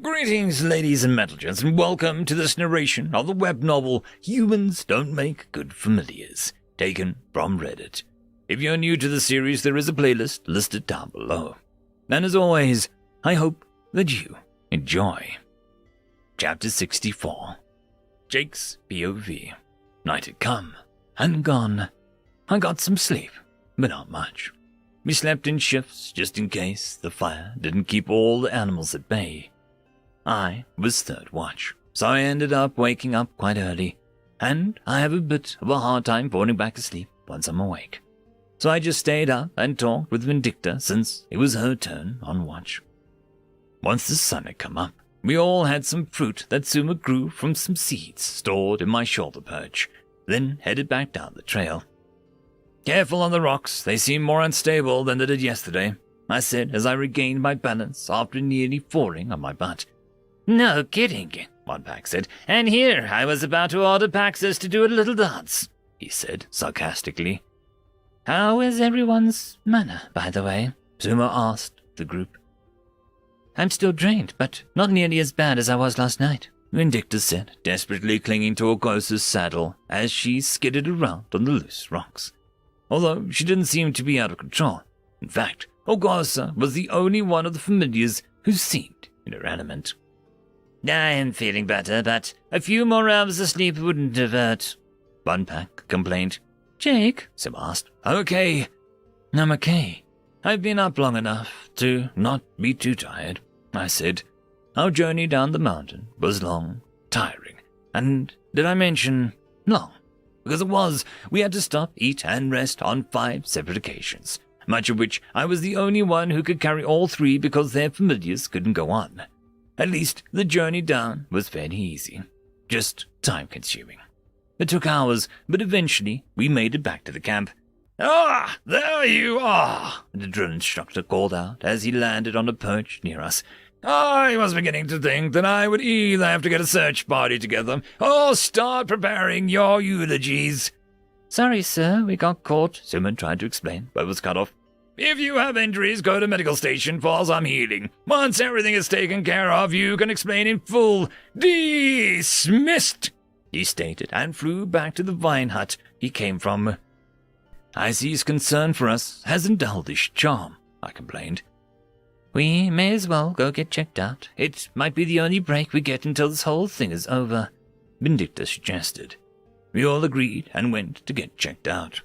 Greetings, ladies and metalgents, and welcome to this narration of the web novel Humans Don't Make Good Familiars, taken from Reddit. If you're new to the series, there is a playlist listed down below. And as always, I hope that you enjoy. Chapter 64. Jake's POV. Night had come and gone. I got some sleep, but not much. We slept in shifts just in case the fire didn't keep all the animals at bay. I was third watch, so I ended up waking up quite early, and I have a bit of a hard time falling back asleep once I'm awake. So I just stayed up and talked with Vindicta since it was her turn on watch. Once the sun had come up, we all had some fruit that Suma grew from some seeds stored in my shoulder perch, then headed back down the trail. Careful on the rocks, they seem more unstable than they did yesterday, I said as I regained my balance after nearly falling on my butt. No kidding, one pack said. And here, I was about to order Paxos to do a little dance, he said sarcastically. How is everyone's mana, by the way? Suma asked the group. I'm still drained, but not nearly as bad as I was last night, Vindicta said, desperately clinging to Orgosa's saddle as she skidded around on the loose rocks. Although she didn't seem to be out of control. In fact, Orgosa was the only one of the familiars who seemed in her element. I am feeling better, but a few more hours of sleep wouldn't have hurt, Bunpack complained. Jake? Sim asked. Okay. I'm okay. I've been up long enough to not be too tired, I said. Our journey down the mountain was long, tiring, and did I mention long? Because it was. We had to stop, eat, and rest on 5 separate occasions, much of which I was the only one who could carry all 3 because their familiars couldn't go on. At least the journey down was fairly easy, just time-consuming. It took hours, but eventually we made it back to the camp. Ah, there you are, the drill instructor called out as he landed on a perch near us. I was beginning to think that I would either have to get a search party together or start preparing your eulogies. Sorry, sir, we got caught, Suma tried to explain, but was cut off. If you have injuries, go to medical station for some healing. Once everything is taken care of, you can explain in full. Dismissed, he stated, and flew back to the vine hut he came from. I see his concern for us hasn't dulled his charm, I complained. We may as well go get checked out. It might be the only break we get until this whole thing is over, Vindicta suggested. We all agreed and went to get checked out.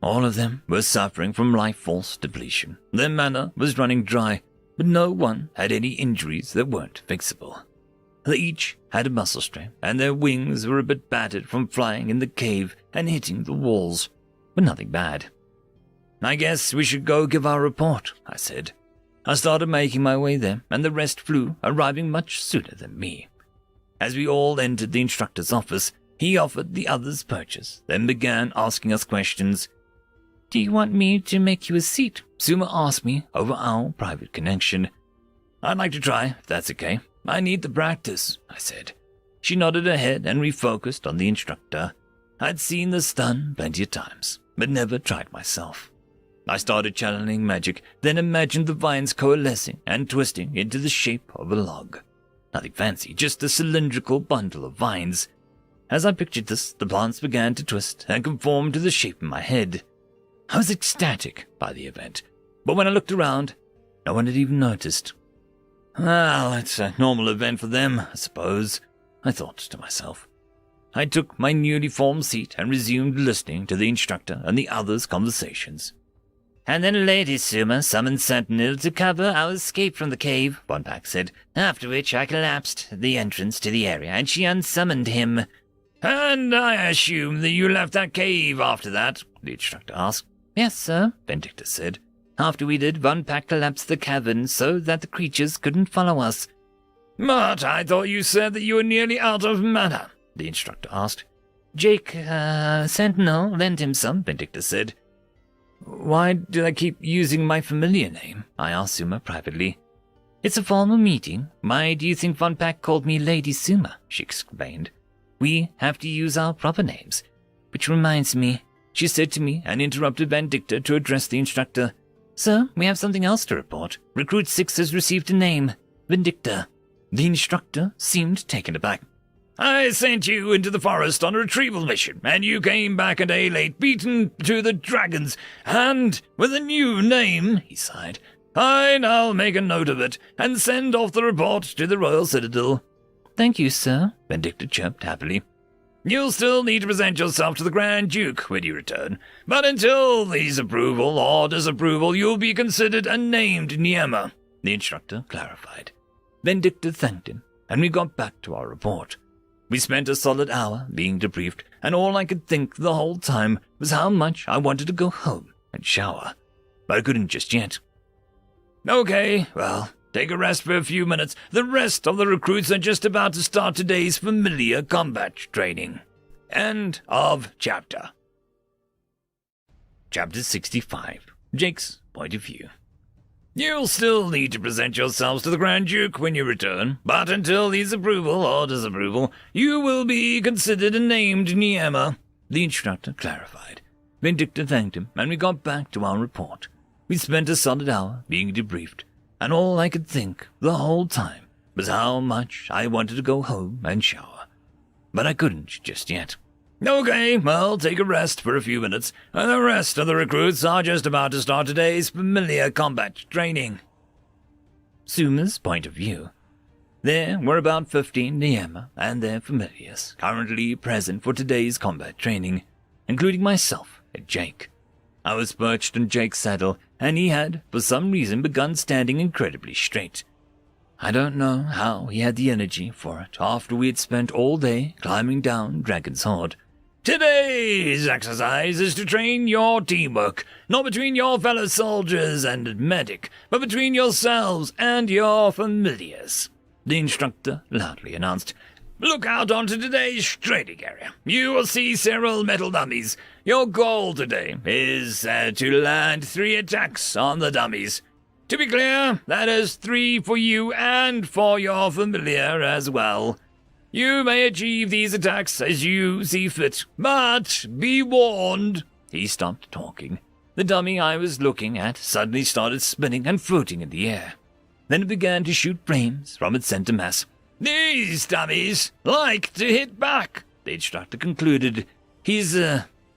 All of them were suffering from life force depletion. Their mana was running dry, but no one had any injuries that weren't fixable. They each had a muscle strain, and their wings were a bit battered from flying in the cave and hitting the walls, but nothing bad. I guess we should go give our report, I said. I started making my way there, and the rest flew, arriving much sooner than me. As we all entered the instructor's office, he offered the others purchase, then began asking us questions. Do you want me to make you a seat? Suma asked me over our private connection. I'd like to try, if that's okay. I need the practice, I said. She nodded her head and refocused on the instructor. I'd seen the stun plenty of times, but never tried myself. I started channeling magic, then imagined the vines coalescing and twisting into the shape of a log. Nothing fancy, just a cylindrical bundle of vines. As I pictured this, the plants began to twist and conform to the shape in my head. I was ecstatic by the event, but when I looked around, no one had even noticed. Well, it's a normal event for them, I suppose, I thought to myself. I took my newly formed seat and resumed listening to the instructor and the others' conversations. And then Lady Suma summoned Sentinel to cover our escape from the cave, Bunpack said, after which I collapsed the entrance to the area and she unsummoned him. And I assume that you left that cave after that, the instructor asked. Yes, sir, Vindicta said. After we did, Bunpack collapsed the cavern so that the creatures couldn't follow us. But I thought you said that you were nearly out of mana, the instructor asked. Jake, Sentinel lent him some, Vindicta said. Why did I keep using my familiar name? I asked Suma privately. It's a formal meeting. Why do you think Bunpack called me Lady Suma? She explained. We have to use our proper names. Which reminds me, she said to me and interrupted Vindicta to address the instructor. Sir, we have something else to report. Recruit 6 has received a name. Vindicta. The instructor seemed taken aback. I sent you into the forest on a retrieval mission, and you came back a day late, beaten to the dragons, and with a new name, he sighed. Fine, I'll make a note of it, and send off the report to the Royal Citadel. Thank you, sir, Vindicta chirped happily. You'll still need to present yourself to the Grand Duke when you return, but until his approval or disapproval, you'll be considered a named Niema, the instructor clarified. Vindicta thanked him, and we got back to our report. We spent a solid hour being debriefed, and all I could think the whole time was how much I wanted to go home and shower. But I couldn't just yet. Okay, well, take a rest for a few minutes. The rest of the recruits are just about to start today's familiar combat training. End of chapter. Chapter 65. Jake's Point of View. You'll still need to present yourselves to the Grand Duke when you return, but until his approval or disapproval, you will be considered a named Niema, the instructor clarified. Vindicta thanked him, and we got back to our report. We spent a solid hour being debriefed, and all I could think the whole time was how much I wanted to go home and shower. But I couldn't just yet. Okay, well, take a rest for a few minutes, and the rest of the recruits are just about to start today's familiar combat training. Suma's point of view. There were about 15 Niema and their familiars currently present for today's combat training, including myself and Jake. I was perched on Jake's saddle, and he had, for some reason, begun standing incredibly straight. I don't know how he had the energy for it after we had spent all day climbing down Dragon's Hoard. Today's exercise is to train your teamwork, not between your fellow soldiers and medic, but between yourselves and your familiars, the instructor loudly announced. Look out onto today's training area. You will see several metal dummies. Your goal today is to land 3 attacks on the dummies. To be clear, that is 3 for you and for your familiar as well. You may achieve these attacks as you see fit, but be warned. He stopped talking. The dummy I was looking at suddenly started spinning and floating in the air. Then it began to shoot flames from its center mass. These dummies like to hit back, the instructor concluded his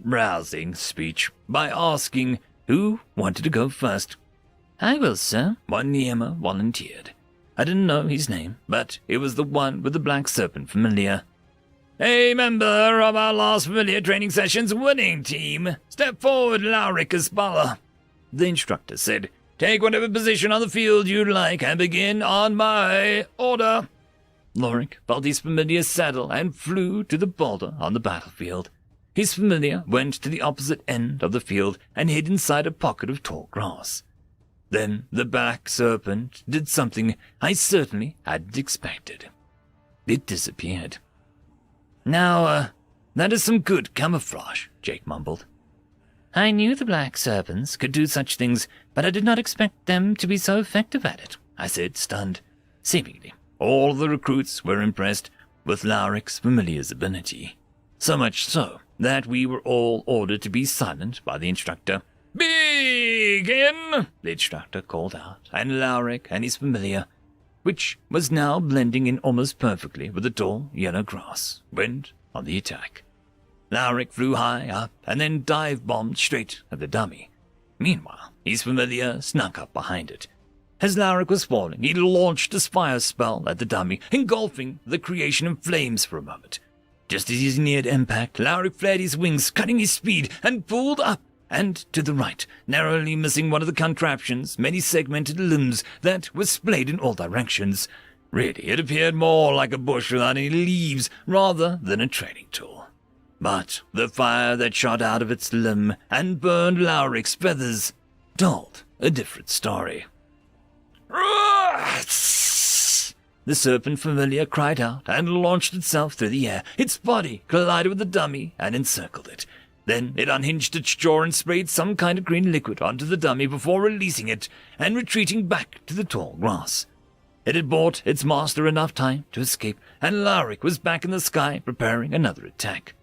rousing speech by asking who wanted to go first. I will, sir, one Niema volunteered. I didn't know his name, but it was the one with the black serpent familiar. A member of our last familiar training session's winning team. Step forward, Lbry Kaspala, the instructor said. Take whatever position on the field you'd like and begin on my order. Lbry felt his familiar's saddle and flew to the boulder on the battlefield. His familiar went to the opposite end of the field and hid inside a pocket of tall grass. Then the black serpent did something I certainly hadn't expected. It disappeared. Now, that is some good camouflage, Jake mumbled. I knew the black serpents could do such things, but I did not expect them to be so effective at it, I said, stunned. Seemingly, all the recruits were impressed with Lbryk's familiar's ability. So much so that we were all ordered to be silent by the instructor. Begin, the instructor called out, and Lbry and his familiar, which was now blending in almost perfectly with the tall yellow grass, went on the attack. Lbry flew high up and then dive-bombed straight at the dummy. Meanwhile, his familiar snuck up behind it. As Lbry was falling, he launched a fire spell at the dummy, engulfing the creation in flames for a moment. Just as he neared impact, Lbry flared his wings, cutting his speed, and pulled up and to the right, narrowly missing one of the contraption's many segmented limbs that were splayed in all directions. Really, it appeared more like a bush without any leaves rather than a training tool. But the fire that shot out of its limb and burned Lbryk's feathers told a different story. The serpent familiar cried out and launched itself through the air. Its body collided with the dummy and encircled it. Then it unhinged its jaw and sprayed some kind of green liquid onto the dummy before releasing it and retreating back to the tall grass. It had bought its master enough time to escape, and Lbry was back in the sky preparing another attack.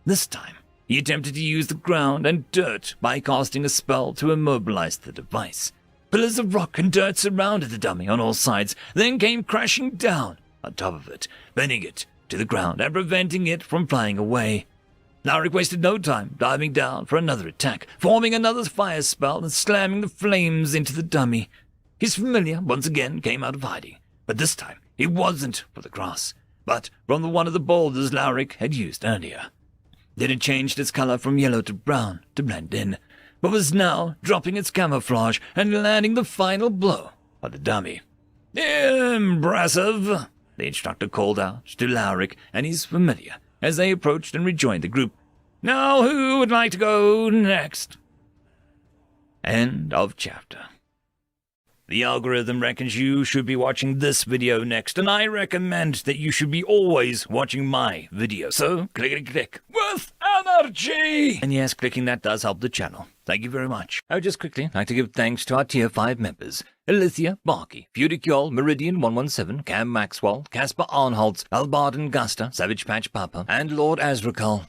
This time, he attempted to use the ground and dirt by casting a spell to immobilize the device. Pillars of rock and dirt surrounded the dummy on all sides, then came crashing down on top of it, bending it to the ground and preventing it from flying away. Lowry wasted no time diving down for another attack, forming another fire spell and slamming the flames into the dummy. His familiar once again came out of hiding, but this time it wasn't for the grass, but from one of the boulders Lowry had used earlier. Then it changed its color from yellow to brown to blend in, but was now dropping its camouflage and landing the final blow on the dummy. "Impressive," the instructor called out to Lowry and his familiar as they approached and rejoined the group. "Now who would like to go next?" End of chapter. The algorithm reckons you should be watching this video next, and I recommend that you should be always watching my video. So, click with energy! And yes, clicking that does help the channel. Thank you very much. I would just quickly like to give thanks to our Tier 5 members: Alithia, Barky, Feudicual, Meridian117, Cam Maxwell, Casper Arnholtz, Albarden Gusta, Savage Patch Papa, and Lord Azrakal.